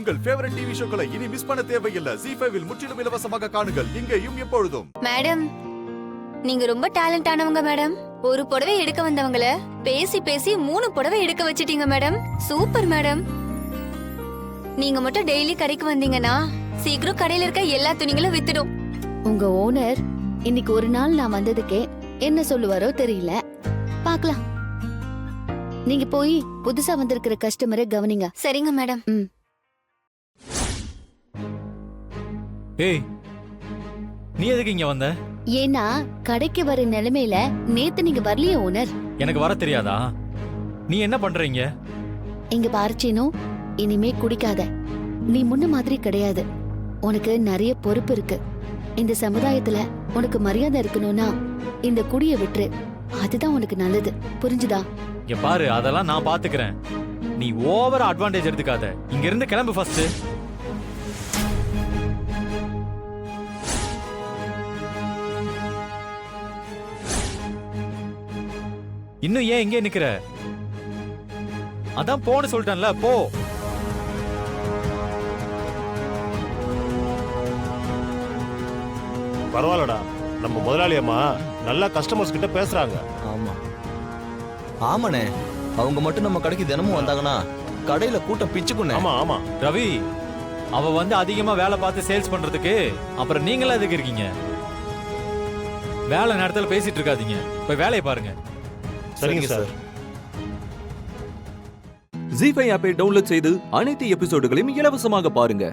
உங்கள் favourite TV ஷோக்களை இனி miss பண்ண தேவையில்லை. ZEE5 இல் முற்றிலும் இலவசமாக காணுங்கள், இங்கேயும் எப்பொழுதும். மேடம், நீங்க ரொம்ப டேலண்ட் ஆனவங்க மேடம். ஒரு புடவை எடுக்க வந்தவங்கள பேசி பேசி 3 புடவை எடுக்க வச்சிட்டீங்க மேடம். Super madam. நீங்க மட்டும் டெய்லி கடைக்கு வந்தீங்கன்னா சீக்கிரம் கடையில இருக்க எல்லா துணிகளும் வித்துடும். உங்க ஓனர் இன்னைக்கு ஒரு நாள் நான் வந்ததுக்கே என்ன சொல்லுவாரோ தெரியல. பார்க்கலாம். நீங்க போய் புதுசா வந்திருக்கிற கஸ்டமரை கவனிங்க. சரிங்க மேடம். ஏய், நீ எதுக்கு இங்க வந்த? ஏன்னா கடைக்கு வர நிலைமையில நேத்து நீங்க வரலையே ஓனர். எனக்கு வர தெரியாதா? நீ என்ன பண்றீங்க? இங்க பார்ச்சேனோ, இனிமே குடிக்காத. நீ முன்ன மாதிரி கிடையாது. உனக்கு நிறைய பொறுப்பு இருக்கு. இந்த சமுதாயத்துல உனக்கு மரியாதை இருக்கணும்னா இந்த குடிய விட்டுரு. அதுதான் உனக்கு நல்லது. புரிஞ்சுதா? இங்க பாரு, அதெல்லாம் நான் பாத்துக்கிறேன். நீ ஓவர் அட்வான்டேஜ் எடுத்துக்காத. இங்க இருந்து கிளம்பு ஃபர்ஸ்ட். இன்னும் ஏன் இங்கே நிக்கிற? அதான் போன்னு சொல்லிட்டேன்ல, போ. பரவாயில்லடா, நம்ம முதலாளி அம்மா நல்லா கஸ்டமர்ஸ் கிட்ட பேசுறாங்க. ஆமா ஆமாண்ணே, அவங்க மட்டும் நம்ம கடைக்கு தினமும் வந்தாங்கன்னா கடையில கூட்டம் பிச்சுக்குண்ணே. ஆமா ஆமா ரவி, அவ வந்து அதிகமா வேலை பார்த்து சேல்ஸ் பண்றதுக்கு அப்புறம் நீங்களா எதுக்கு இருக்கீங்க? வேலை நேரத்துல பேசிட்டு இருக்காதீங்க, போய் வேலையை பாருங்க. சரிங்க சார். ZEE5 ஆப்பை டவுன்லோட் செய்து அனைத்து எபிசோடுகளையும் இலவசமாக பாருங்க.